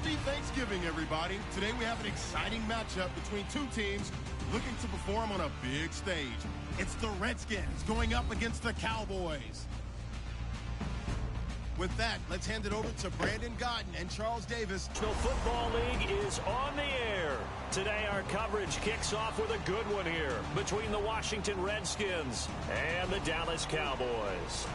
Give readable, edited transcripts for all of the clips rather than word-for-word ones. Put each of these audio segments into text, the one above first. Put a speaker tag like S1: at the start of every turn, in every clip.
S1: Happy Thanksgiving, everybody. Today we have an exciting matchup between two teams looking to perform on a big stage. It's the Redskins going up against the Cowboys. With that, let's hand it over to Brandon Godden and Charles Davis.
S2: National Football League is on the air. Today our coverage kicks off with a good one here between the Washington Redskins and the Dallas Cowboys.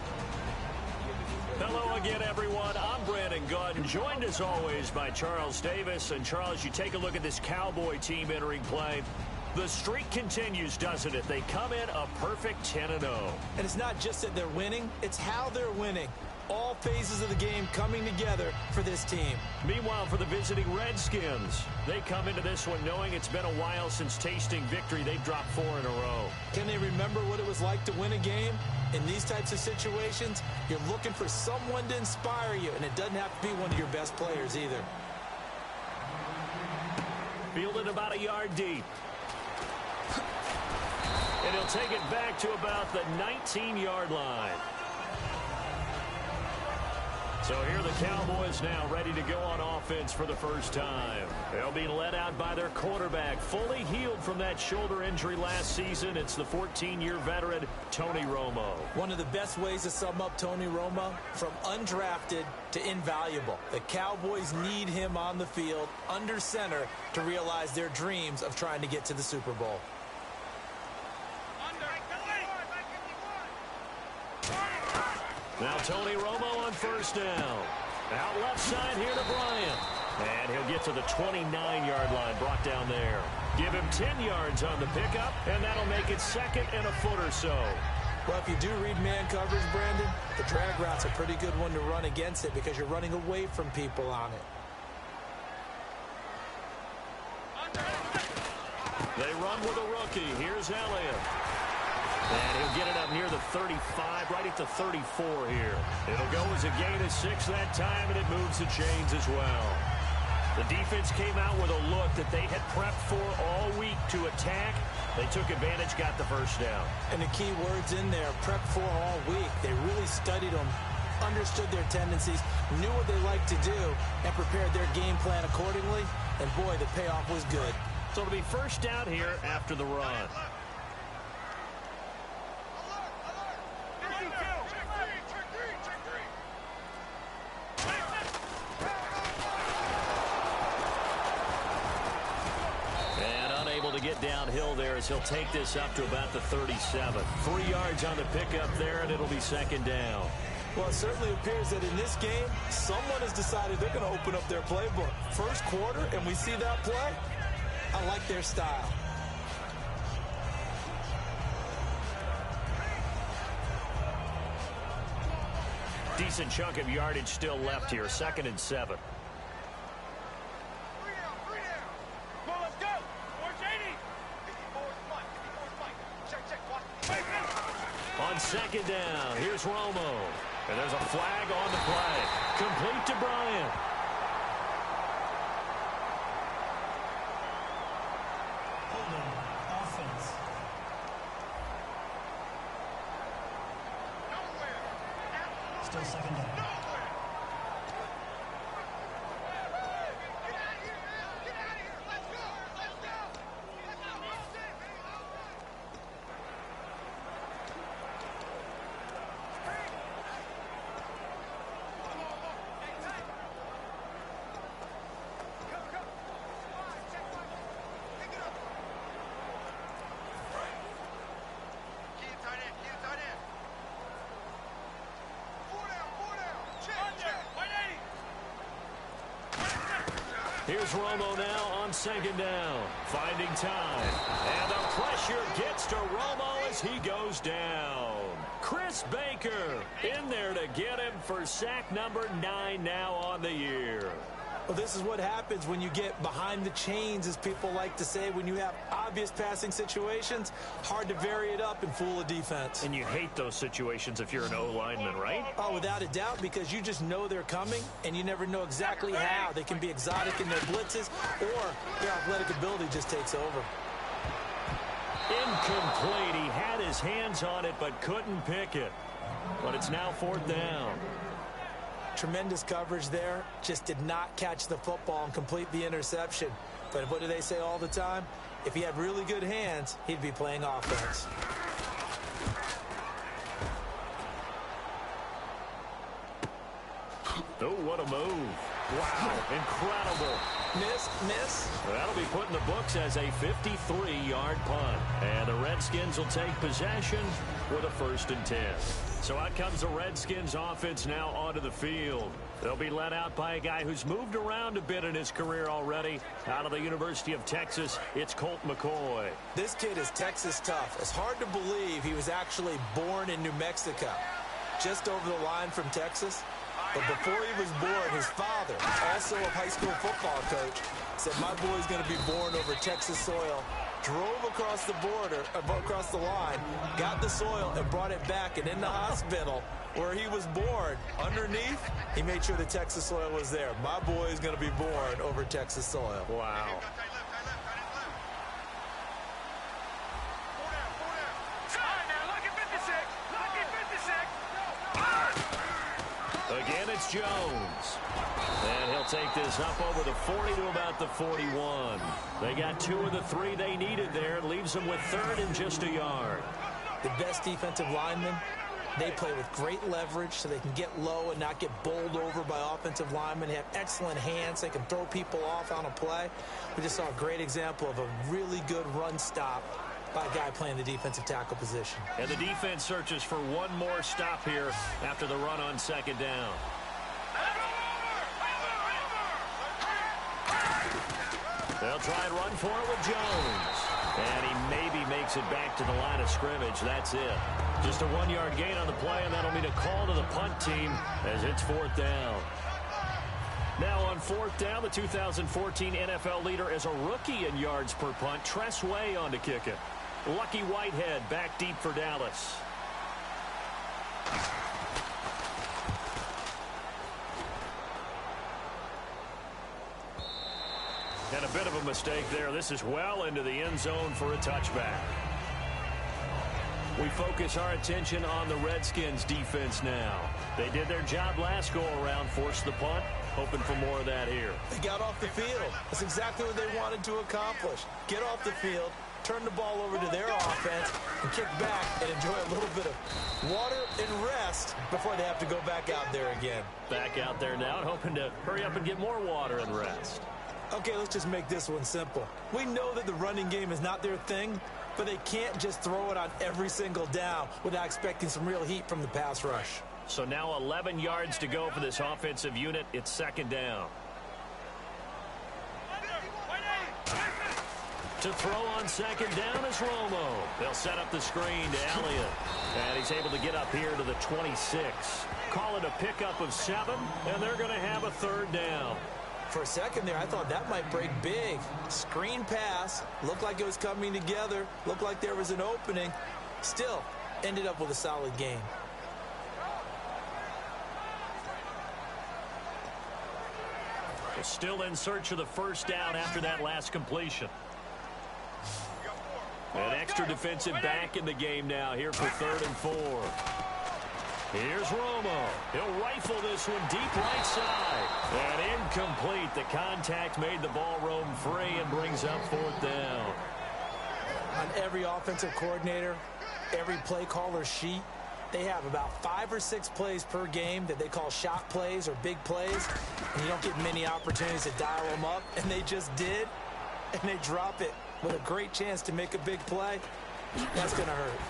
S2: Hello again, everyone. I'm Brandon Godden, joined as always by Charles Davis. And Charles, you take a look at this Cowboy team entering play. The streak continues, doesn't it? They come in a perfect 10-0.
S3: And it's not just that they're winning, it's how they're winning. All phases of the game coming together for this team.
S2: Meanwhile, for the visiting Redskins, they come into this one knowing it's been a while since tasting victory. They've dropped 4 in a row.
S3: Can they remember what it was like to win a game? In these types of situations, you're looking for someone to inspire you, and it doesn't have to be one of your best players either.
S2: Fielded about a yard deep. And he'll take it back to about the 19-yard line. So here are the Cowboys now ready to go on offense for the first time. They'll be led out by their quarterback, fully healed from that shoulder injury last season. It's the 14-year veteran, Tony Romo.
S3: One of the best ways to sum up Tony Romo, from undrafted to invaluable. The Cowboys need him on the field, under center, to realize their dreams of trying to get to the Super Bowl.
S2: Now Tony Romo on first down. Out left side here to Bryant. And he'll get to the 29-yard line, brought down there. Give him 10 yards on the pickup, and that'll make it second and a foot or so.
S3: Well, if you do read man coverage, Brandon, the drag route's a pretty good one to run against it because you're running away from people on it.
S2: They run with a rookie. Here's Elliott. And he'll get it up near the 35, right at the 34 here. It'll go as a gain of 6 that time, and it moves the chains as well. The defense came out with a look that they had prepped for all week to attack. They took advantage, got the first down.
S3: And the key words in there, prep for all week. They really studied them, understood their tendencies, knew what they liked to do, and prepared their game plan accordingly. And boy, the payoff was good.
S2: So it'll be first down here after the run. Get downhill there as he'll take this up to about the 37. 3 yards on the pickup there, and it'll be second down.
S3: Well, it certainly appears that in this game, someone has decided they're going to open up their playbook. First quarter, and we see that play. I like their style.
S2: Decent chunk of yardage still left here. 2nd and 7. On second down, here's Romo. And there's a flag on the play. Complete to Bryant.
S4: Holding offense. Still second down.
S2: Here's Romo now on second down. Finding time. And the pressure gets to Romo as he goes down. Chris Baker in there to get him for sack number 9 now on the year.
S3: Well, this is what happens when you get behind the chains, as people like to say. When you have obvious passing situations, hard to vary it up and fool a defense.
S2: And you hate those situations if you're an O-lineman, right?
S3: Oh, without a doubt, because you just know they're coming, and you never know exactly how. They can be exotic in their blitzes, or their athletic ability just takes over.
S2: Incomplete. He had his hands on it, but couldn't pick it. But it's now 4th down.
S3: Tremendous coverage there. Just did not catch the football and complete the interception. But what do they say all the time? If he had really good hands, he'd be playing offense.
S2: Oh, what a move. Wow, incredible.
S3: Miss.
S2: That'll be put in the books as a 53-yard punt. And the Redskins will take possession with a 1st and 10. So out comes the Redskins offense now onto the field. They'll be led out by a guy who's moved around a bit in his career already. Out of the University of Texas, it's Colt McCoy.
S3: This kid is Texas tough. It's hard to believe he was actually born in New Mexico, just over the line from Texas. But before he was born, his father, also a high school football coach, said, my boy's going to be born over Texas soil. Drove across the border, across the line, got the soil and brought it back. And in the hospital where he was born, underneath, he made sure the Texas soil was there. My boy is going to be born over Texas soil.
S2: Wow. Again, it's Jones. And he'll take this up over the 40 to about the 41. They got 2 of the 3 they needed there. Leaves them with 3rd and just a yard.
S3: The best defensive linemen, they play with great leverage so they can get low and not get bowled over by offensive linemen. They have excellent hands. They can throw people off on a play. We just saw a great example of a really good run stop by a guy playing the defensive tackle position.
S2: And the defense searches for one more stop here after the run on 2nd down. They'll try and run for it with Jones. And he maybe makes it back to the line of scrimmage. That's it. Just a 1-yard gain on the play, and that'll mean a call to the punt team as it's 4th down. Now on 4th down, the 2014 NFL leader is a rookie in yards per punt. Tress Way on to kick it. Lucky Whitehead back deep for Dallas. And a bit of a mistake there. This is well into the end zone for a touchback. We focus our attention on the Redskins defense now. They did their job last go-around, forced the punt, hoping for more of that here.
S3: They got off the field. That's exactly what they wanted to accomplish. Get off the field, turn the ball over to their offense, and kick back and enjoy a little bit of water and rest before they have to go back out there again.
S2: Back out there now, hoping to hurry up and get more water and rest.
S3: Okay, let's just make this one simple. We know that the running game is not their thing, but they can't just throw it on every single down without expecting some real heat from the pass rush.
S2: So now 11 yards to go for this offensive unit. It's 2nd down. To throw on 2nd down is Romo. They'll set up the screen to Elliott. And he's able to get up here to the 26. Call it a pickup of 7, and they're going to have a 3rd down.
S3: For a second there, I thought that might break big. Screen pass. Looked like it was coming together. Looked like there was an opening. Still, ended up with a solid game.
S2: They're still in search of the 1st down after that last completion. An extra defensive back in the game now here for 3rd and 4. Here's Romo. He'll rifle this one deep right side. And incomplete. The contact made the ball roam free and brings up 4th down.
S3: On every offensive coordinator, every play caller sheet, they have about 5 or 6 plays per game that they call shot plays or big plays. And you don't get many opportunities to dial them up. And they just did. And they drop it with a great chance to make a big play. That's going to hurt.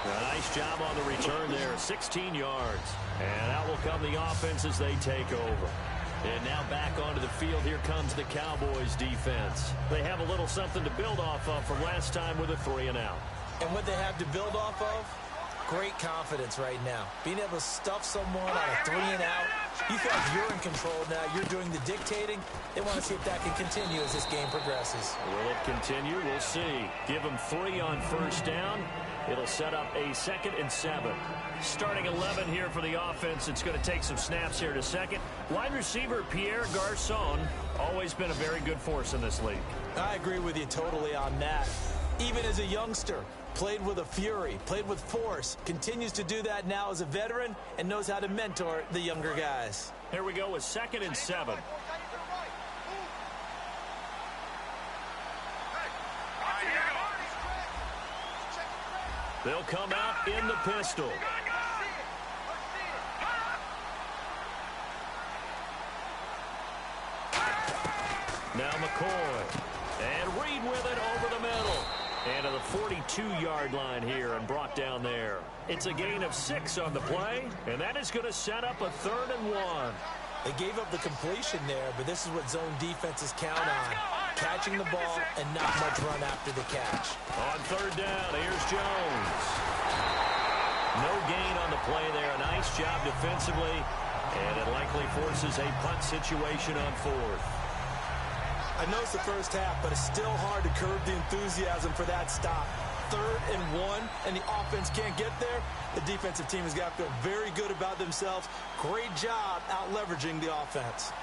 S2: A nice job on the return there, 16 yards. And out will come the offense as they take over. And now back onto the field, here comes the Cowboys defense. They have a little something to build off of from last time with a 3-and-out.
S3: And what they have to build off of? Great confidence right now. Being able to stuff someone on a 3-and-out. You feel like you're in control now. You're doing the dictating. They want to see if that can continue as this game progresses.
S2: Will it continue? We'll see. Give them 3 on 1st down. It'll set up a 2nd and 7. Starting 11 here for the offense. It's going to take some snaps here to second. Wide receiver Pierre Garçon, always been a very good force in this league.
S3: I agree with you totally on that. Even as a youngster, Played with a fury, played with force, continues to do that now as a veteran and knows how to mentor the younger guys.
S2: Here we go with 2nd and 7. They'll come out in the pistol. Now McCoy. And Reed with it over the middle. And to the 42-yard line here and brought down there. It's a gain of 6 on the play, and that is going to set up a 3rd and 1.
S3: They gave up the completion there, but this is what zone defenses count on. Catching the ball and not much run after the catch.
S2: On 3rd down, here's Jones. No gain on the play there. A nice job defensively, and it likely forces a punt situation on 4th.
S3: I know it's the first half, but it's still hard to curb the enthusiasm for that stop. 3rd and 1, and the offense can't get there. The defensive team has got to feel very good about themselves. Great job out-leveraging the offense.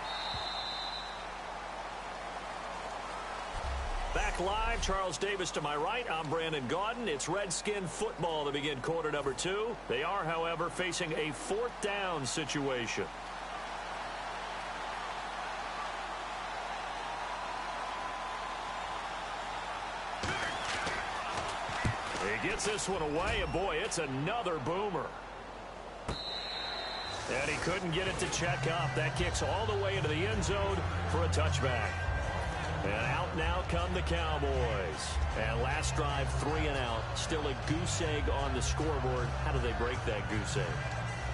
S2: Back live, Charles Davis to my right. I'm Brandon Gaudin. It's Redskin football to begin quarter number 2. They are, however, facing a 4th down situation. He gets this one away, and boy, it's another boomer. And he couldn't get it to check up. That kicks all the way into the end zone for a touchback. And out now come the Cowboys. And last drive, 3 and out. Still a goose egg on the scoreboard. How do they break that goose egg?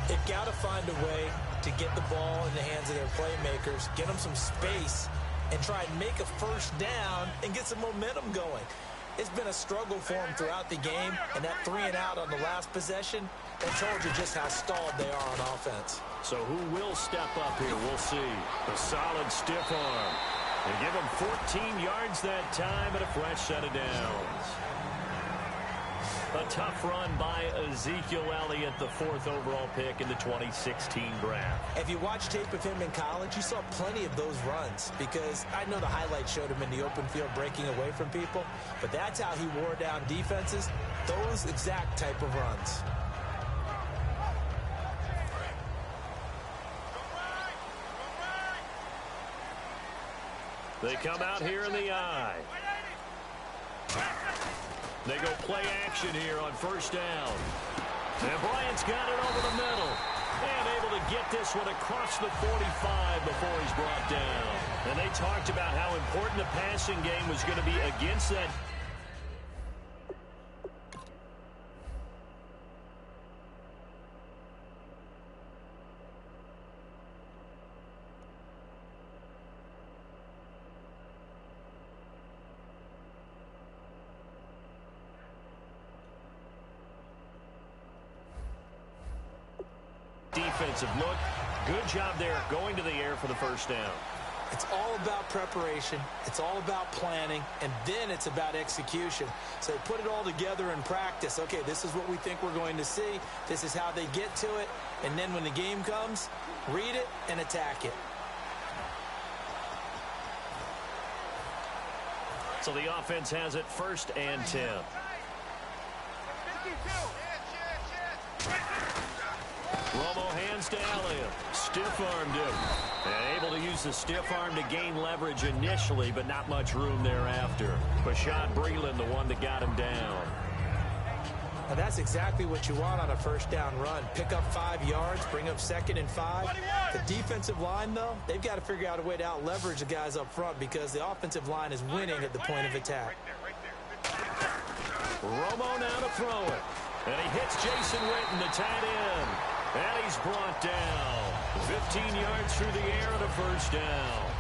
S3: They've got to find a way to get the ball in the hands of their playmakers, get them some space, and try and make a 1st down and get some momentum going. It's been a struggle for them throughout the game, and that 3 and out on the last possession, that told you just how stalled they are on offense.
S2: So who will step up here? We'll see. A solid stiff arm. They give him 14 yards that time and a fresh set of downs. A tough run by Ezekiel Elliott, the 4th overall pick in the 2016 draft.
S3: If you watch tape of him in college, you saw plenty of those runs because I know the highlights showed him in the open field breaking away from people, but that's how he wore down defenses, those exact type of runs.
S2: They come out here in the eye. They go play action here on 1st down. And Bryant's got it over the middle. And able to get this one across the 45 before he's brought down. And they talked about how important the passing game was going to be against that. Defensive look. Good job there going to the air for the 1st down.
S3: It's all about preparation. It's all about planning. And then it's about execution. So they put it all together in practice. Okay, this is what we think we're going to see. This is how they get to it. And then when the game comes, read it and attack it.
S2: So the offense has it 1st and 10. Romo hands to Elliott. Stiff-armed him. And able to use the stiff arm to gain leverage initially, but not much room thereafter. Bashaud Breeland, the one that got him down.
S3: Now that's exactly what you want on a 1st down run. Pick up 5 yards, bring up 2nd and 5. The defensive line, though, they've got to figure out a way to out-leverage the guys up front because the offensive line is winning at the point of attack.
S2: Romo now to throw it. And he hits Jason Witten, the tight end. And he's brought down. 15 yards through the air and a 1st down.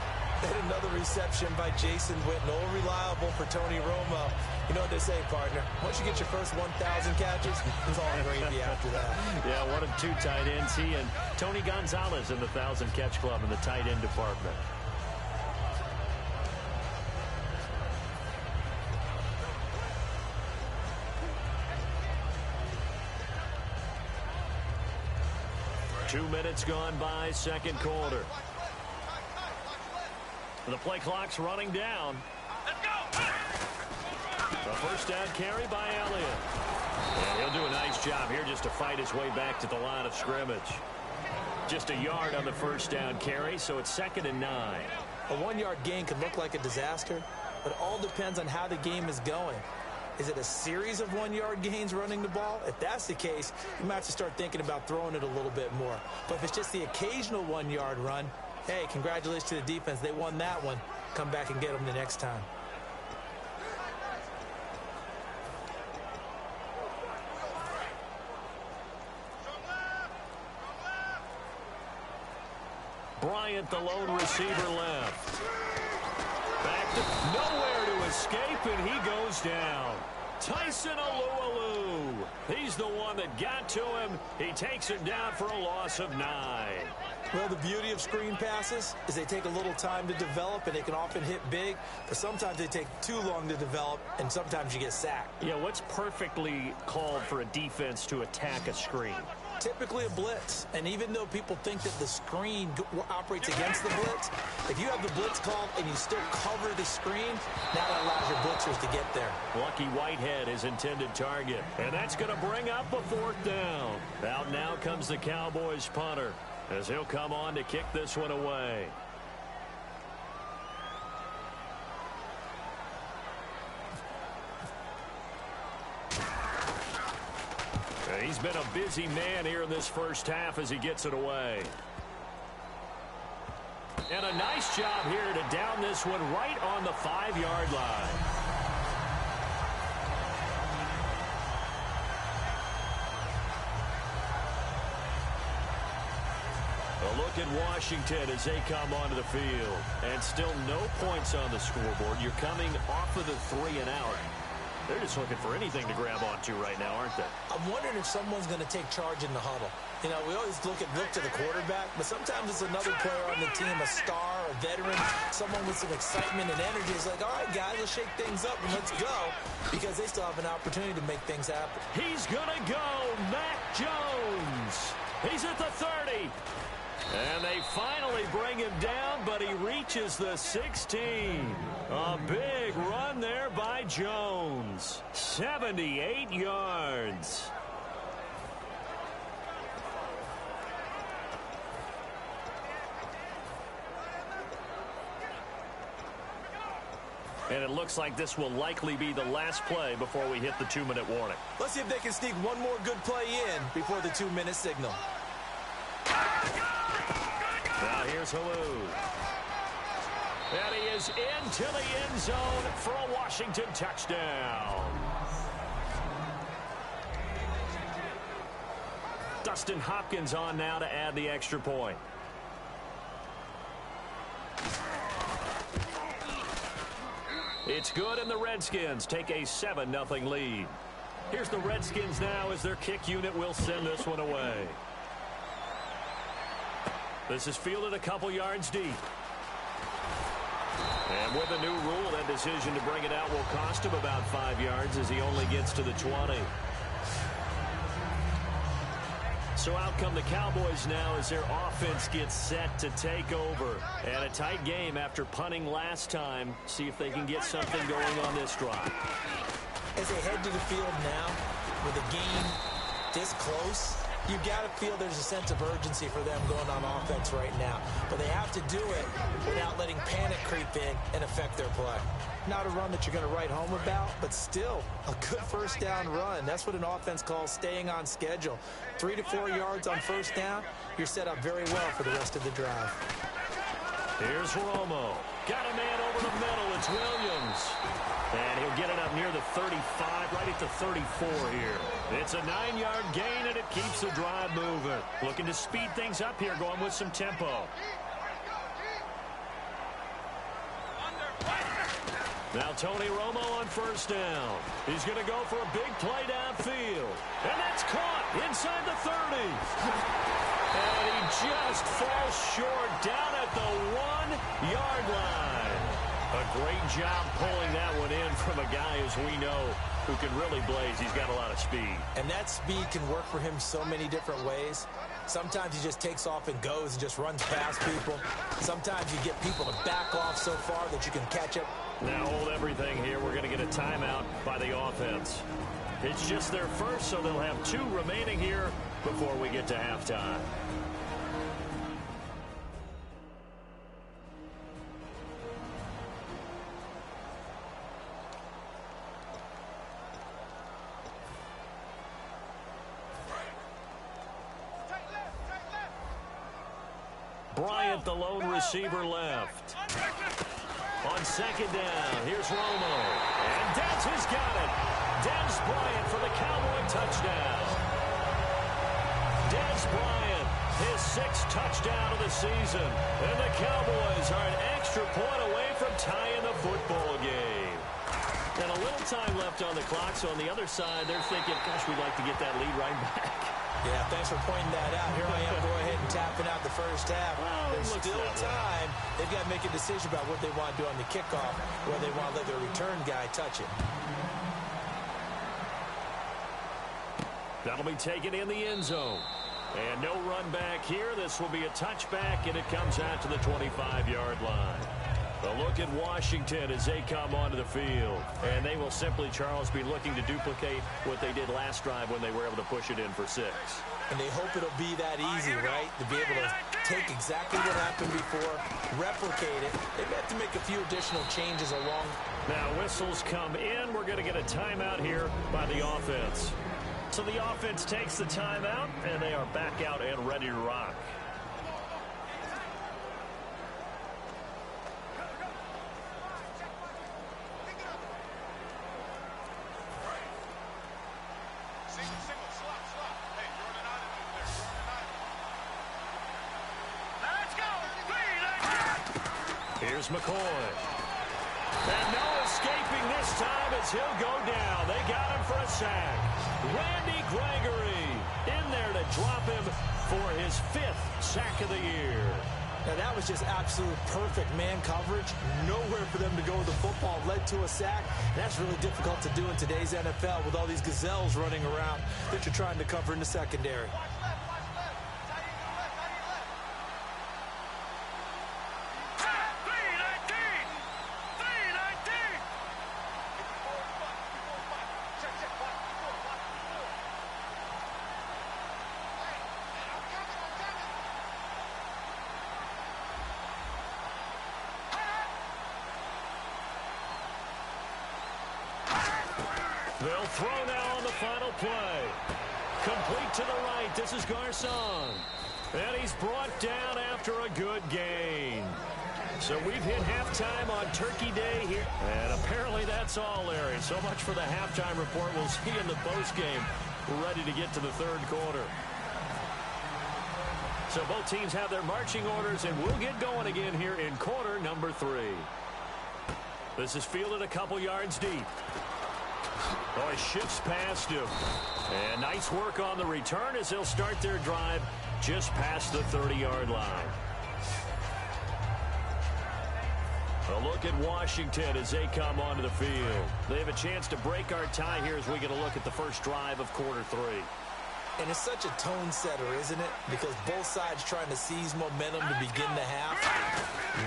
S3: And another reception by Jason Witten. All reliable for Tony Romo. You know what they say, partner. Once you get your first 1,000 catches, it's all gravy after that.
S2: Yeah, 1 of 2 tight ends. He and Tony Gonzalez in the 1,000-catch club in the tight end department. Two minutes gone by, 2nd quarter. The play clock's running down. first down carry by Elliott. And he'll do a nice job here just to fight his way back to the line of scrimmage. Just a yard on the first down carry, so it's 2nd and 9.
S3: A 1-yard gain can look like a disaster, but it all depends on how the game is going. Is it a series of 1-yard gains running the ball? If that's the case, you might have to start thinking about throwing it a little bit more. But if it's just the occasional 1-yard run, hey, congratulations to the defense. They won that one. Come back and get them the next time.
S2: Bryant, the lone receiver, left. Back to nowhere to escape, and he goes down. Tyson Alualu. He's the one that got to him. He takes him down for a loss of 9.
S3: Well, the beauty of screen passes is they take a little time to develop, and they can often hit big, but sometimes they take too long to develop, and sometimes you get sacked.
S2: Yeah, what's perfectly called for a defense to attack a screen?
S3: Typically a blitz, and even though people think that the screen operates against the blitz, if you have the blitz called and you still cover the screen, now that allows your blitzers to get there.
S2: Lucky Whitehead, his intended target, and that's going to bring up a 4th down. Out now comes the Cowboys punter, as he'll come on to kick this one away. He's been a busy man here in this first half as he gets it away. And a nice job here to down this one right on the 5-yard line. A look at Washington as they come onto the field. And still no points on the scoreboard. You're coming off of the 3 and out. They're just looking for anything to grab onto right now, aren't they?
S3: I'm wondering if someone's going to take charge in the huddle. You know, we always look to the quarterback, but sometimes it's another player on the team, a star, a veteran, someone with some excitement and energy. It's like, all right, guys, let's shake things up and let's go, because they still have an opportunity to make things happen.
S2: He's going to go, Mac Jones. He's at the 30. And they finally bring him down, but he reaches the 16. A big run there by Jones. 78 yards. And it looks like this will likely be the last play before we hit the 2-minute warning.
S3: Let's see if they can sneak one more good play in before the 2-minute signal.
S2: Now here's Halou. And he is into the end zone for a Washington touchdown. Dustin Hopkins on now to add the extra point. It's good, and the Redskins take a 7-0 lead. Here's the Redskins now as their kick unit will send this one away. This is fielded a couple yards deep. And with a new rule, that decision to bring it out will cost him about 5 yards as he only gets to the 20. So out come the Cowboys now as their offense gets set to take over. And a tight game after punting last time. See if they can get something going on this drive.
S3: As they head to the field now, with a game this close, you've got to feel there's a sense of urgency for them going on offense right now. But they have to do it without letting panic creep in and affect their play. Not a run that you're going to write home about, but still a good first down run. That's what an offense calls staying on schedule. 3 to 4 yards on first down, you're set up very well for the rest of the drive.
S2: Here's Romo. Got a man over the middle. It's Williams. And he'll get it up near the 35, right at the 34 here. It's a 9-yard gain, and it keeps the drive moving. Looking to speed things up here, going with some tempo. Now Tony Romo on first down. He's going to go for a big play downfield. And that's caught inside the 30. And he just falls short down at the 1-yard line. A great job pulling that one in from a guy, as we know, who can really blaze. He's got a lot of speed.
S3: And that speed can work for him so many different ways. Sometimes he just takes off and goes and just runs past people. Sometimes you get people to back off so far that you can catch up
S2: Now hold everything here. We're going to get a timeout by the offense. It's just their first, so they'll have 2 remaining here before we get to halftime. Bryant, the lone receiver, left. On second down, here's Romo. And Dez has got it. Dez Bryant for the Cowboy touchdown. Dez Bryant, his 6th touchdown of the season. And the Cowboys are an extra point away from tying the football game. And a little time left on the clock, so on the other side, they're thinking, gosh, we'd like to get that lead right back.
S3: Yeah, thanks for pointing that out. Here I am, go ahead and tapping out the first half.
S2: Well,
S3: there's still time. They've got to make a decision about what they want to do on the kickoff, whether they want to let their return guy touch it.
S2: That'll be taken in the end zone. And no run back here. This will be a touchback, and it comes out to the 25-yard line. A look at Washington as they come onto the field. And they will simply, Charles, be looking to duplicate what they did last drive when they were able to push it in for 6.
S3: And they hope it'll be that easy, right? To be able to take exactly what happened before, replicate it. They have to make a few additional changes along.
S2: Now whistles come in. We're going to get a timeout here by the offense. So the offense takes the timeout, and they are back out and ready to rock. Here's McCoy. And no escaping this time as he'll go down. They got him for a sack. Randy Gregory in there to drop him for his 5th sack of the year.
S3: Now, that was just absolute perfect man coverage. Nowhere for them to go with the football. Led to a sack. That's really difficult to do in today's NFL with all these gazelles running around that you're trying to cover in the secondary.
S2: They'll throw now on the final play. Complete to the right. This is Garcon. And he's brought down after a good gain. So we've hit halftime on Turkey Day here. And apparently that's all, Larry. So much for the halftime report. We'll see in the postgame. We're ready to get to the 3rd quarter. So both teams have their marching orders, and we'll get going again here in quarter number 3. This is fielded a couple yards deep. Oh, he shifts past him. And nice work on the return as they'll start their drive just past the 30-yard line. A look at Washington as they come onto the field. They have a chance to break our tie here as we get a look at the first drive of quarter 3.
S3: And it's such a tone setter, isn't it? Because both sides trying to seize momentum to begin the half.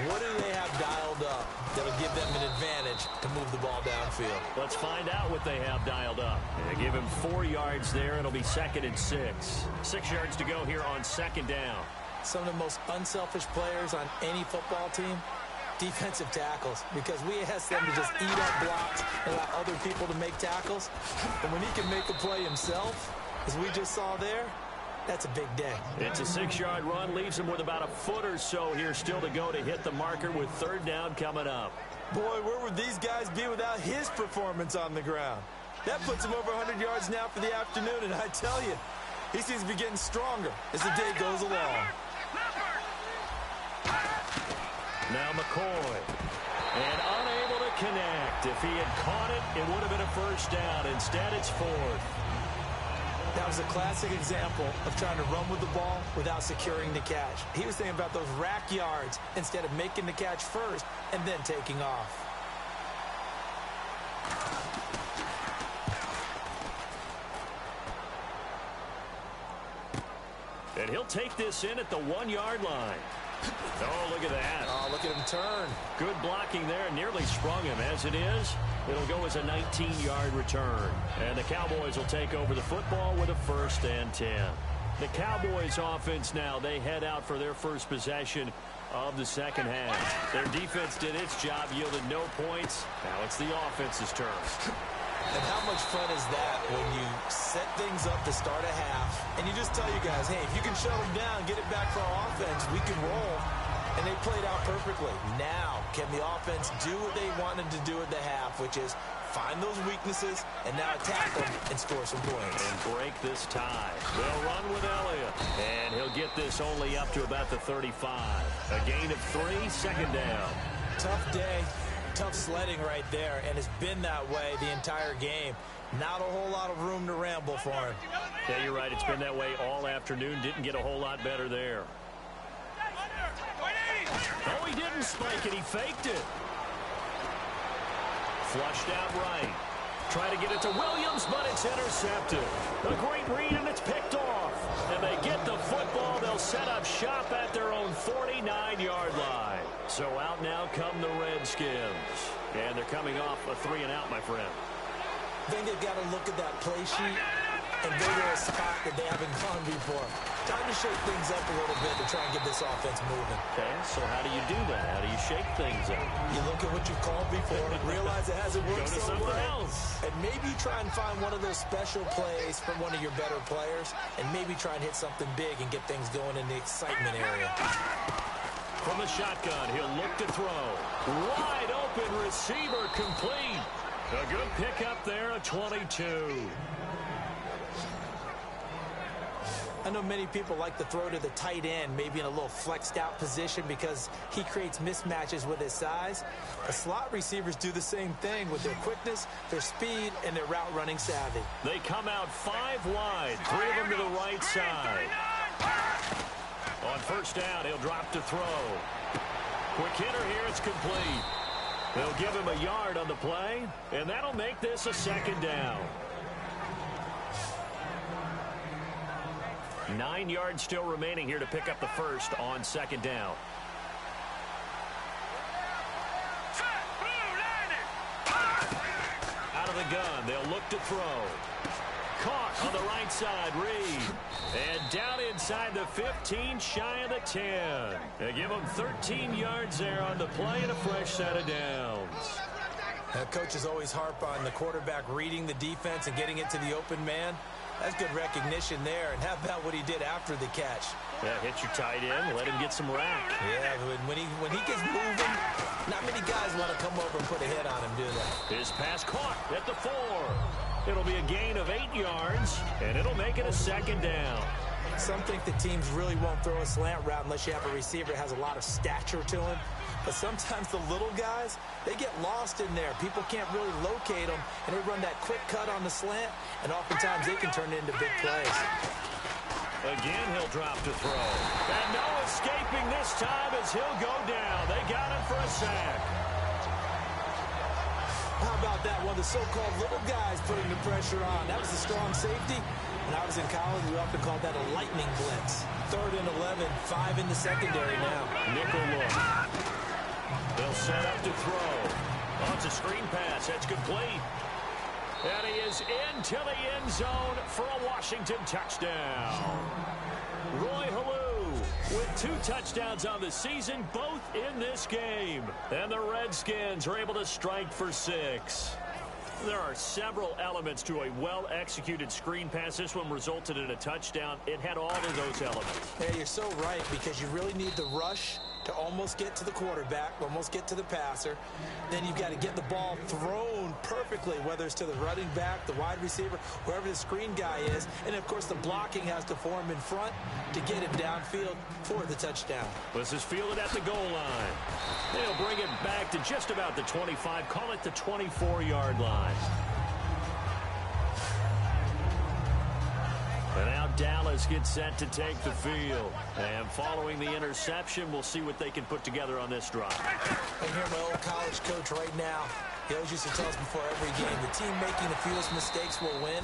S3: What do they have dialed up that'll give them an advantage to move the ball downfield?
S2: Let's find out what they have dialed up. They give him 4 yards there. It'll be 2nd and 6. 6 yards to go here on 2nd down.
S3: Some of the most unselfish players on any football team, defensive tackles, because we ask them to just eat up blocks and allow other people to make tackles. And when he can make a play himself, as we just saw there, that's a big day.
S2: It's a 6-yard run, leaves him with about a foot or so here still to go to hit the marker with 3rd down coming up.
S3: Boy, where would these guys be without his performance on the ground? That puts him over 100 yards now for the afternoon, and I tell you, he seems to be getting stronger as the day goes along.
S2: Now McCoy. And unable to connect. If he had caught it, it would have been a 1st down. Instead, it's 4th.
S3: That was a classic example of trying to run with the ball without securing the catch. He was thinking about those rack yards instead of making the catch first and then taking off.
S2: And he'll take this in at the 1-yard line. Oh, look at that.
S3: Oh, look at him turn.
S2: Good blocking there. Nearly sprung him. As it is, it'll go as a 19-yard return. And the Cowboys will take over the football with a 1st and 10. The Cowboys offense now, they head out for their first possession of the second half. Their defense did its job, yielded no points. Now it's the offense's turn.
S3: And how much fun is that when you set things up to start a half, and you just tell you guys, hey, if you can shut them down, get it back for our offense, we can roll. And they played out perfectly. Now, can the offense do what they wanted to do at the half, which is find those weaknesses and now attack them and score some points.
S2: And break this tie. They'll run with Elliott. And he'll get this only up to about the 35. A gain of 3, 2nd down.
S3: Tough day. Tough sledding right there, and it's been that way the entire game. Not a whole lot of room to ramble for him.
S2: Yeah, you're right. It's been that way all afternoon. Didn't get a whole lot better there. Oh, he didn't spike it. He faked it. Flushed out right. Try to get it to Williams, but it's intercepted. A great read, and it's picked off. And they get the football. They'll set up shop at their own 49-yard line. So out now come the Redskins. And they're coming off a 3-and-out, my friend.
S3: I think they've got to look at that play sheet and go to a spot that they haven't gone before. Time to shake things up a little bit to try and get this offense moving.
S2: Okay, so how do you do that? How do you shake things up?
S3: You look at what you've called before, realize it hasn't worked
S2: Go to
S3: so
S2: something
S3: well,
S2: else.
S3: and maybe try and find one of those special plays from one of your better players, and maybe try and hit something big and get things going in the excitement area.
S2: From the shotgun, he'll look to throw. Wide open receiver complete. A good pickup there, a 22.
S3: I know many people like to throw to the tight end, maybe in a little flexed out position because he creates mismatches with his size. The slot receivers do the same thing with their quickness, their speed, and their route running savvy.
S2: They come out 5 wide, 3 of them to the right side. On 1st down, he'll drop to throw. Quick hitter here, it's complete. They'll give him a yard on the play, and that'll make this a 2nd down. 9 yards still remaining here to pick up the first on 2nd down. Out of the gun, they'll look to throw. Caught on the right side, Reed. And down inside the 15, shy of the 10. They give him 13 yards there on the play and a fresh set of downs.
S3: Now, coaches always harp on the quarterback reading the defense and getting it to the open man. That's good recognition there. And how about what he did after the catch?
S2: Yeah, hit your tight end, let him get some rack.
S3: Yeah, when he gets moving, not many guys want to come over and put a hit on him, do they?
S2: His pass caught at the 4. It'll be a gain of 8 yards, and it'll make it a 2nd down.
S3: Some think the teams really won't throw a slant route unless you have a receiver that has a lot of stature to him. But sometimes the little guys, they get lost in there. People can't really locate them, and they run that quick cut on the slant, and oftentimes they can turn it into big plays.
S2: Again, he'll drop to throw. And no escaping this time as he'll go down. They got him for a sack.
S3: How about that? One of the so-called little guys putting the pressure on. That was a strong safety. When I was in college, we often called that a lightning blitz. 3rd and 11, 5 in the secondary now.
S2: Nickel look. They'll set up to throw. Oh, it's a screen pass. That's complete. And he is into the end zone for a Washington touchdown. Roy Halou with 2 touchdowns on the season, both in this game. And the Redskins are able to strike for 6. There are several elements to a well-executed screen pass. This one resulted in a touchdown. It had all of those elements.
S3: Yeah, you're so right, because you really need the rush to almost get to the quarterback, almost get to the passer. Then you've got to get the ball thrown perfectly, whether it's to the running back, the wide receiver, wherever the screen guy is. And, of course, the blocking has to form in front to get him downfield for the touchdown.
S2: This is fielded at the goal line. They'll bring it back to just about the 25, call it the 24-yard line. And now Dallas gets set to take the field. And following the interception, we'll see what they can put together on this drive.
S3: I hear my old college coach right now. He always used to tell us before every game, the team making the fewest mistakes will win.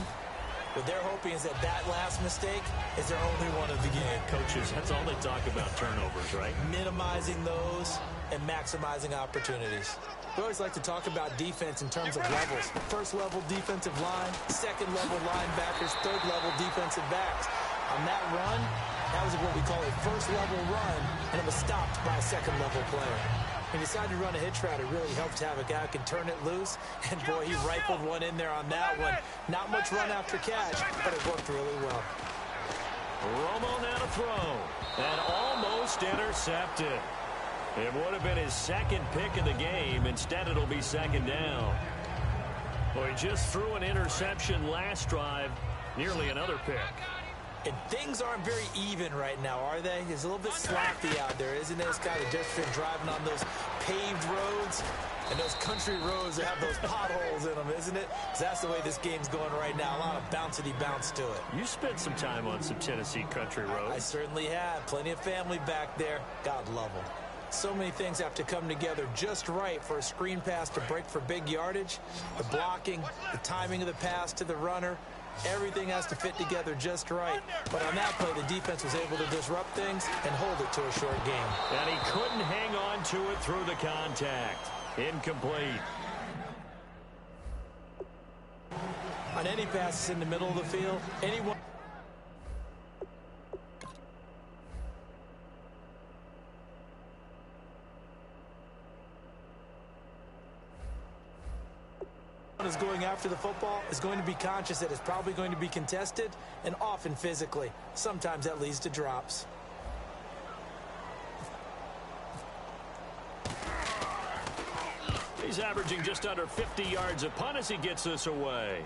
S3: What they're hoping is that that last mistake is their only one of the game.
S2: Coaches, that's all they talk about, turnovers, right?
S3: Minimizing those and maximizing opportunities. We always like to talk about defense in terms of levels. First-level defensive line, second-level linebackers, third-level defensive backs. On that run, that was what we call a first-level run, and it was stopped by a second-level player. He decided to run a hitch route. It really helps to have a guy who can turn it loose. And, boy, he rifled one in there on that one. Not much run after catch, but it worked really well.
S2: Romo now to throw. And almost intercepted. It would have been his second pick of the game. Instead, it'll be second down. Well, he just threw an interception last drive. Nearly another pick.
S3: And things aren't very even right now, are they? It's a little bit sloppy out there, isn't it? It's kind of just been driving on those paved roads and those country roads that have those potholes in them, isn't it? Because that's the way this game's going right now. A lot of bouncy bounce to it.
S2: You spent some time on some Tennessee country roads.
S3: I certainly have. Plenty of family back there. God love them. So many things have to come together just right for a screen pass to break for big yardage. The blocking, the timing of the pass to the runner. Everything has to fit together just right. But on that play, the defense was able to disrupt things and hold it to a short game.
S2: And he couldn't hang on to it through the contact. Incomplete.
S3: On any passes in the middle of the field, anyone is going after the football is going to be conscious that it's probably going to be contested and often physically. Sometimes that leads to drops.
S2: He's averaging just under 50 yards a punt as he gets this away.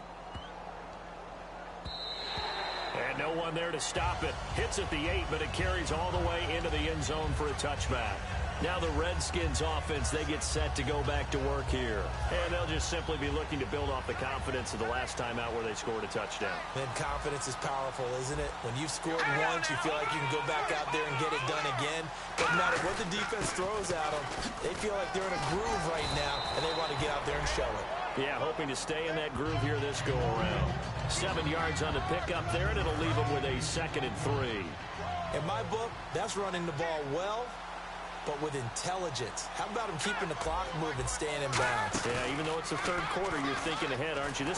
S2: And no one there to stop it. Hits at the 8, but it carries all the way into the end zone for a touchback. Now the Redskins offense, they get set to go back to work here. And they'll just simply be looking to build off the confidence of the last time out where they scored a touchdown.
S3: And confidence is powerful, isn't it? When you've scored once, you feel like you can go back out there and get it done again. Doesn't matter what the defense throws at them. They feel like they're in a groove right now, and they want to get out there and show it.
S2: Yeah, hoping to stay in that groove here this go-around. 7 yards on the pickup there, and it'll leave them with a 2nd and 3.
S3: In my book, that's running the ball well, but with intelligence. How about him keeping the clock moving, staying in bounds?
S2: Yeah, even though it's the third quarter, you're thinking ahead, aren't you? And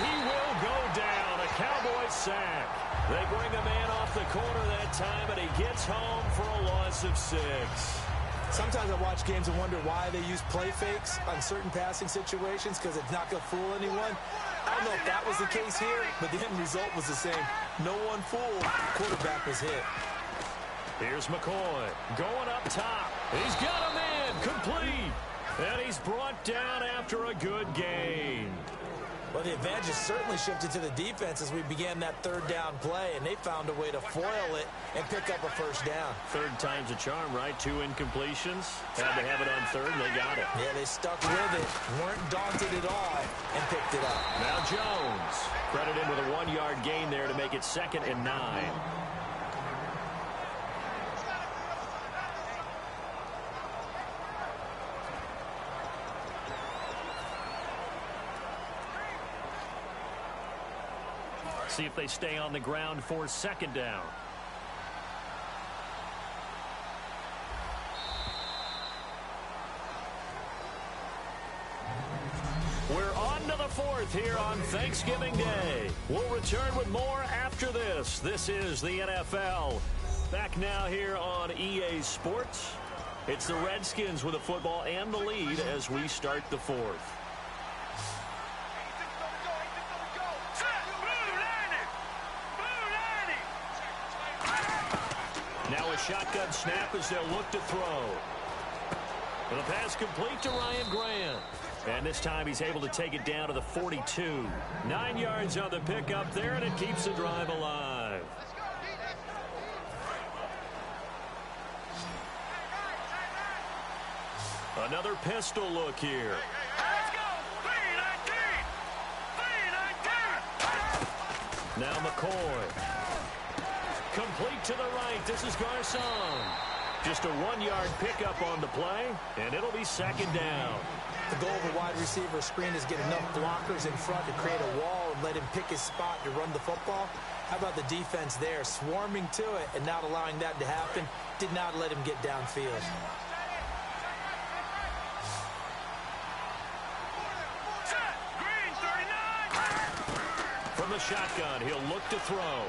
S2: he will go down. A Cowboys sack. They bring a man off the corner that time, and he gets home for a loss of 6.
S3: Sometimes I watch games and wonder why they use play fakes on certain passing situations, because it's not going to fool anyone. I don't know if that was the case here, but the end result was the same. No one fooled. Quarterback was hit.
S2: Here's McCoy going up top. He's got him in, complete. And he's brought down after a good gain.
S3: Well, the advantage has certainly shifted to the defense as we began that third down play, and they found a way to foil it and pick up a first down.
S2: Third time's a charm, right? 2 incompletions. Had to have it on third, and they got it.
S3: Yeah, they stuck with it, weren't daunted at all, and picked it up.
S2: Now Jones credit him with a 1-yard gain there to make it 2nd and 9. See if they stay on the ground for 2nd down. We're on to the 4th here on Thanksgiving Day. We'll return with more after this. This is the NFL. Back now here on EA Sports. It's the Redskins with the football and the lead as we start the 4th. Now a shotgun snap as they'll look to throw. And the pass complete to Ryan Grant. And this time he's able to take it down to the 42. 9 yards on the pickup there, and it keeps the drive alive. Another pistol look here. Now McCoy. Complete to the right. This is Garcon. Just a 1-yard pickup on the play, and it'll be 2nd down.
S3: The goal of a wide receiver screen is get enough blockers in front to create a wall and let him pick his spot to run the football. How about the defense there, swarming to it and not allowing that to happen? Did not let him get downfield.
S2: From the shotgun, he'll look to throw.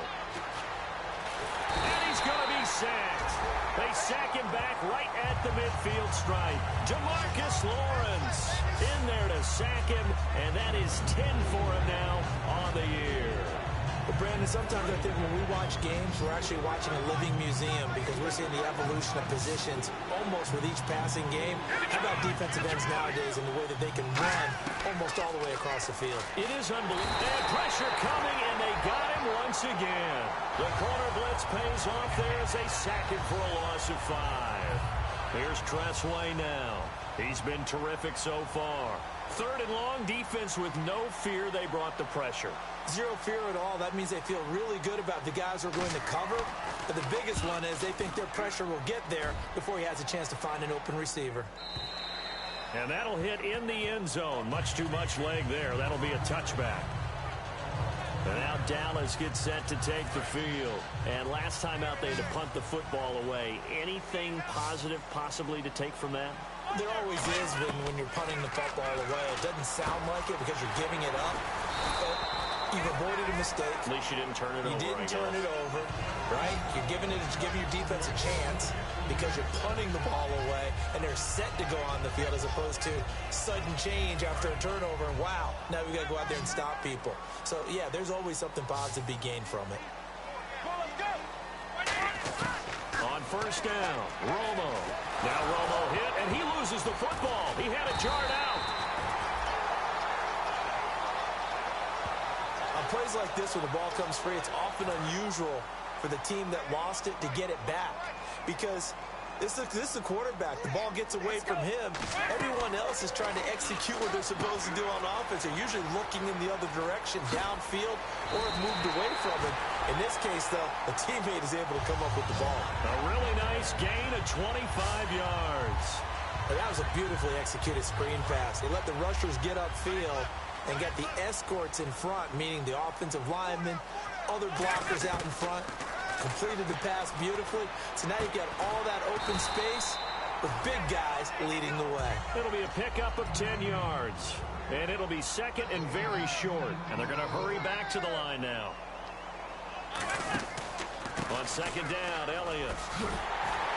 S2: And he's going to be sacked. They sack him back right at the midfield stripe. Jamarcus Lawrence in there to sack him, and that is 10 for him now on the year.
S3: Well, Brandon, sometimes I think when we watch games, we're actually watching a living museum because we're seeing the evolution of positions almost with each passing game. How about defensive ends nowadays and the way that they can run almost all the way across the field?
S2: It is unbelievable. And pressure coming, and they got him once again. The corner blitz pays off there as they sack him for a loss of 5. Here's Tressway now. He's been terrific so far. 3rd and long, defense with no fear. They brought the pressure.
S3: Zero fear at all. That means they feel really good about the guys who are going to cover. But the biggest one is they think their pressure will get there before he has a chance to find an open receiver.
S2: And that'll hit in the end zone. Much too much leg there. That'll be a touchback. And now Dallas gets set to take the field. And last time out, they had to punt the football away. Anything positive possibly to take from that?
S3: There always is when you're punting the football away. It doesn't sound like it because you're giving it up. But you've avoided a mistake.
S2: At least you didn't turn it over.
S3: You didn't turn it over, right? You're giving your defense a chance because you're punting the ball away, and they're set to go on the field as opposed to sudden change after a turnover. And wow, now we got to go out there and stop people. So, yeah, there's always something positive to be gained from it.
S2: On first down, Romo. Now Romo hit, and he loses the football. He had it jarred out.
S3: On plays like this, when the ball comes free, it's often unusual for the team that lost it to get it back because this is the quarterback. The ball gets away from him. Everyone else is trying to execute what they're supposed to do on offense. They're usually looking in the other direction, downfield, or have moved away from it. In this case, though, a teammate is able to come up with the ball.
S2: A really nice gain of 25 yards.
S3: And that was a beautifully executed screen pass. They let the rushers get upfield and get the escorts in front, meaning the offensive linemen, other blockers out in front, completed the pass beautifully. So now you've got all that open space with big guys leading the way.
S2: It'll be a pickup of 10 yards. And it'll be second and very short. And they're going to hurry back to the line now. On second down, Elliott.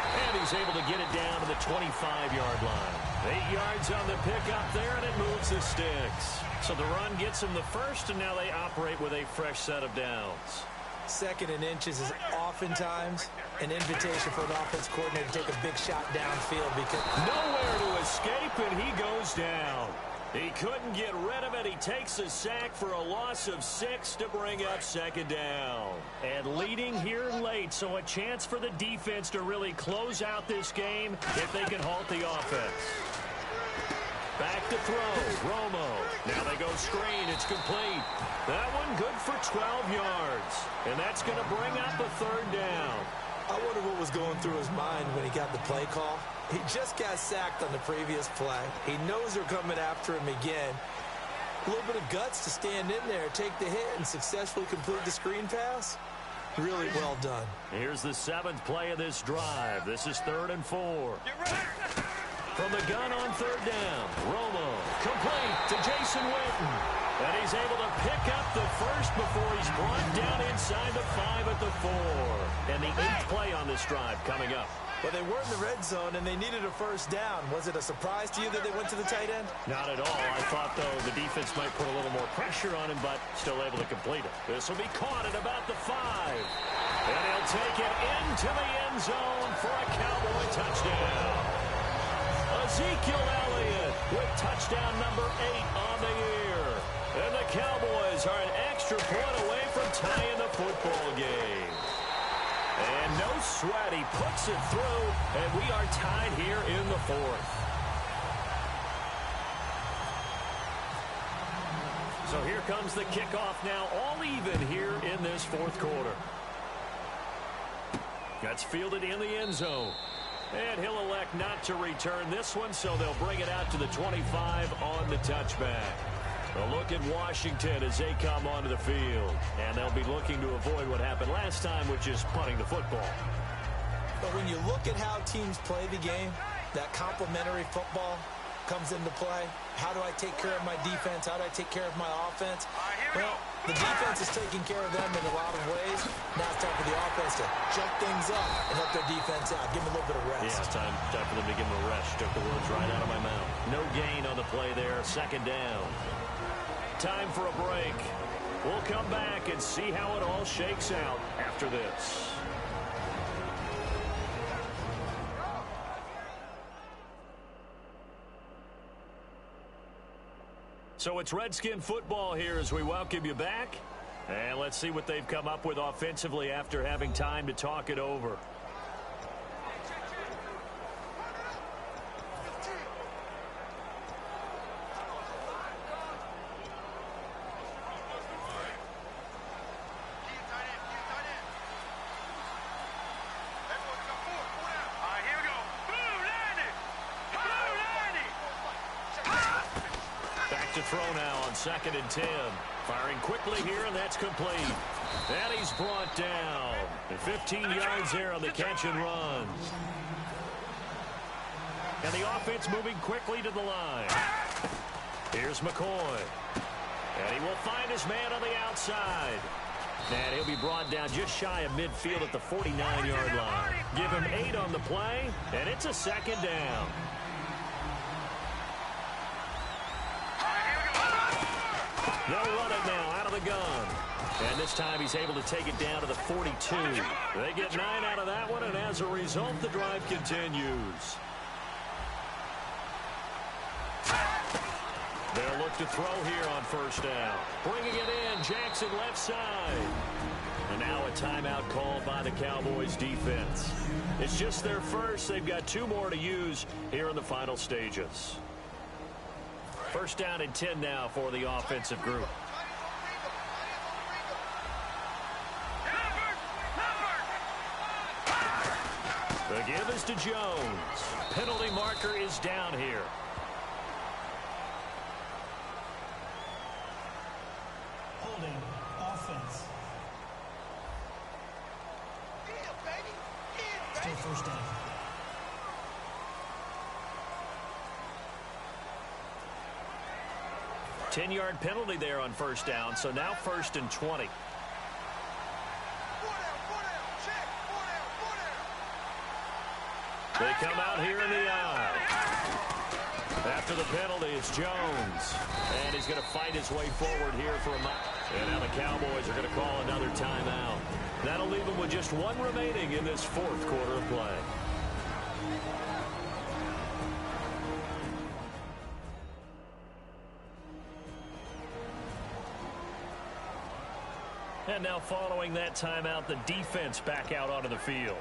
S2: And he's able to get it down to the 25-yard line. 8 yards on the pickup there, and it moves the sticks. So the run gets him the first, and now they operate with a fresh set of downs.
S3: 2nd and inches is oftentimes an invitation for an offense coordinator to take a big shot downfield because
S2: nowhere to escape, and he goes down. He couldn't get rid of it. He takes a sack for a loss of 6 to bring up second down. And leading here late, so a chance for the defense to really close out this game if they can halt the offense. Back to throw, Romo. Now they go screen, it's complete. That one good for 12 yards. And that's going to bring up a 3rd down.
S3: I wonder what was going through his mind when he got the play call. He just got sacked on the previous play. He knows they're coming after him again. A little bit of guts to stand in there, take the hit, and successfully complete the screen pass. Really well done.
S2: Here's the 7th play of this drive. This is 3rd and 4. From the gun on 3rd down, Romo complete to Jason Witten. And he's able to pick up the first before he's brought down inside the 5 at the 4. And the 8th play on this drive coming up.
S3: Well, they were in the red zone, and they needed a first down. Was it a surprise to you that they went to the tight end?
S2: Not at all. I thought, though, the defense might put a little more pressure on him, but still able to complete it. This will be caught at about the 5. And he'll take it into the end zone for a Cowboy touchdown. Ezekiel Elliott with touchdown number 8 on the year. And the Cowboys are an extra point away from tying the football game. And no sweat, he puts it through, and we are tied here in the 4th. So here comes the kickoff now, all even here in this 4th quarter. That's fielded in the end zone. And he'll elect not to return this one, so they'll bring it out to the 25 on the touchback. A look at Washington as they come onto the field. And they'll be looking to avoid what happened last time, which is punting the football.
S3: But when you look at how teams play the game, that complementary football comes into play. How do I take care of my defense? How do I take care of my offense? Well, the defense is taking care of them in a lot of ways. Now it's time for the offense to jump things up and help their defense out. Give them a little bit of rest.
S2: Yeah, it's time for them to give them a rest. Took the words right out of my mouth. No gain on the play there. Second down. Time for a break. We'll come back and see how it all shakes out after this. So it's Redskin football here as we welcome you back. And let's see what they've come up with offensively after having time to talk it over. To throw now on 2nd and 10. Firing quickly here, and that's complete. And he's brought down. And 15 yards there on the catch and run. And the offense moving quickly to the line. Here's McCoy. And he will find his man on the outside. And he'll be brought down just shy of midfield at the 49-yard line. Give him 8 on the play, and it's a 2nd down. They'll run it now out of the gun. And this time he's able to take it down to the 42. They get 9 out of that one, and as a result, the drive continues. They'll look to throw here on 1st down. Bringing it in, Jackson left side. And now a timeout called by the Cowboys defense. It's just their first. They've got 2 more to use here in the final stages. 1st down and 10 now for the offensive group. The give is to Jones. Penalty marker is down here.
S4: Holding offense. Still 1st down.
S2: 10-yard penalty there on 1st down, so now 1st and 20. They come out here in the eye. After the penalty, it's Jones. And he's going to fight his way forward here for a moment. And now the Cowboys are going to call another timeout. That'll leave them with just 1 remaining in this 4th quarter of play. And now following that timeout, the defense back out onto the field.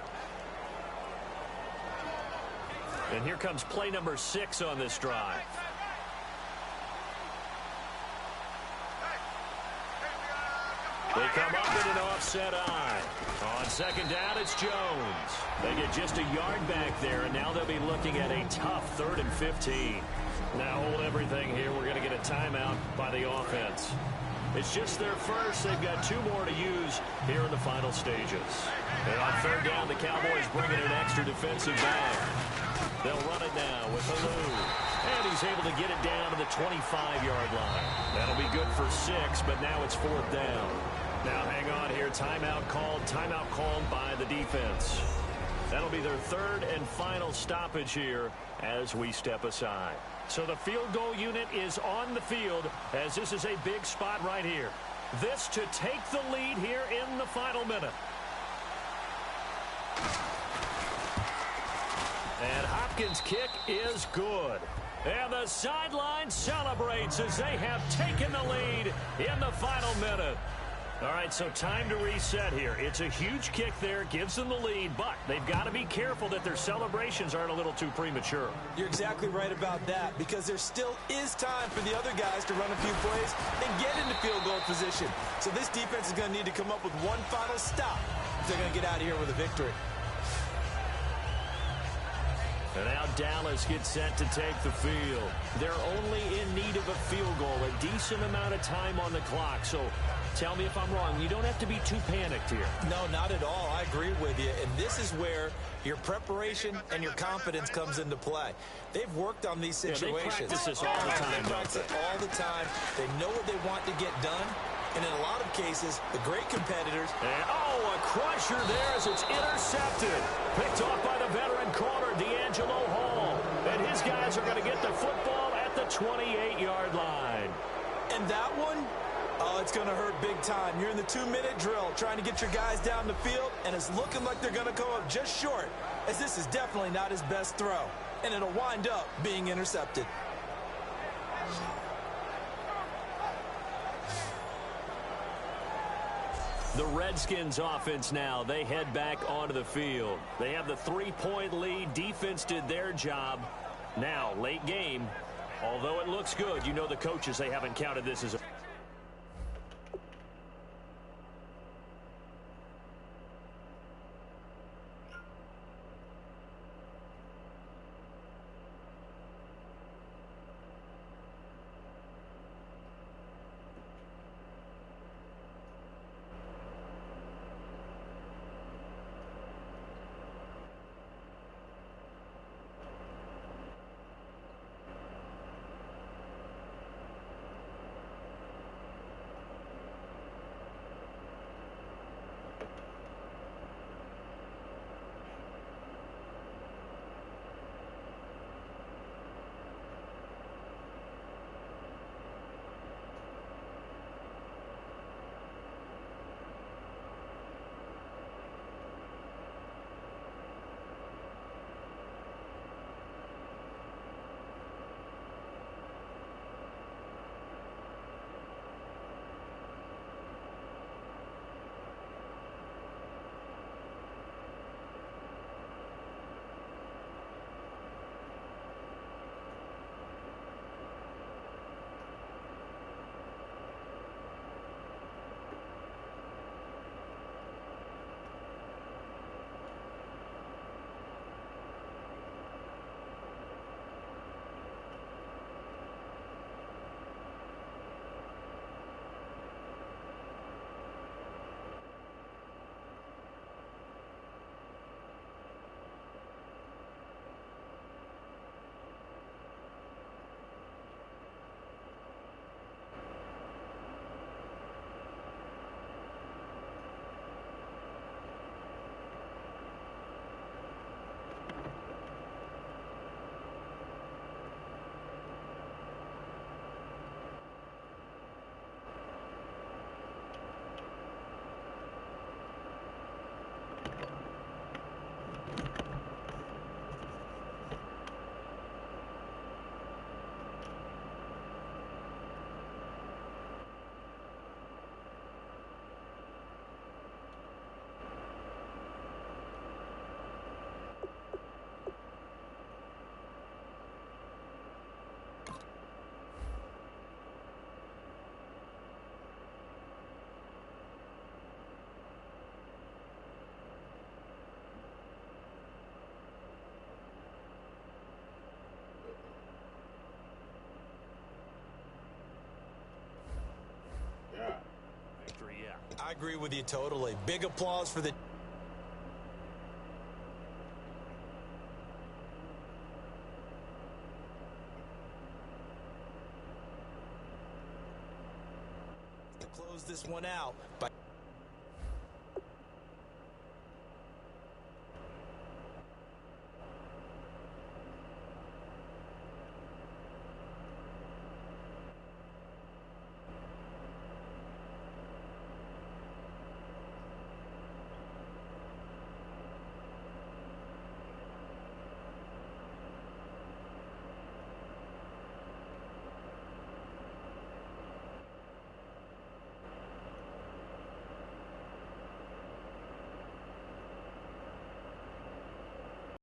S2: And here comes play number 6 on this drive. They come up in an offset eye. On 2nd down, it's Jones. They get just a yard back there, and now they'll be looking at a tough 3rd and 15. Now hold everything here. We're going to get a timeout by the offense. It's just their first. They've got 2 more to use here in the final stages. And on 3rd down, the Cowboys bringing an extra defensive back. They'll run it now with Halou. And he's able to get it down to the 25-yard line. That'll be good for 6, but now it's 4th down. Now hang on here. Timeout called by the defense. That'll be their 3rd and final stoppage here as we step aside. So the field goal unit is on the field as this is a big spot right here. This to take the lead here in the final minute. And Hopkins' kick is good. And the sideline celebrates as they have taken the lead in the final minute. All right, so time to reset here. It's a huge kick there, gives them the lead, but they've got to be careful that their celebrations aren't a little too premature.
S3: You're exactly right about that, because there still is time for the other guys to run a few plays and get into field goal position. So this defense is going to need to come up with one final stop if they're going to get out of here with a victory.
S2: And now Dallas gets set to take the field. They're only in need of a field goal, a decent amount of time on the clock. So tell me if I'm wrong. You don't have to be too panicked here.
S3: No, not at all. I agree with you. And this is where your preparation and your confidence comes into play. They've worked on these situations.
S2: They practice this all the time,
S3: They practice it all the time. They know what they want to get done. And in a lot of cases, the great competitors.
S2: And, a crusher there as it's intercepted. Picked off by the veteran corner, D'Angelo Hall. And his guys are going to get the football at the 28-yard line.
S3: And that one, it's going to hurt big time. You're in the 2-minute drill trying to get your guys down the field, and it's looking like they're going to come up just short, as this is definitely not his best throw. And it'll wind up being intercepted.
S2: The Redskins offense now, they head back onto the field. They have the 3-point lead. Defense did their job. Now, late game, although it looks good, you know the coaches, they haven't counted this as a...
S3: I agree with you totally. Big applause for the... to close this one out by...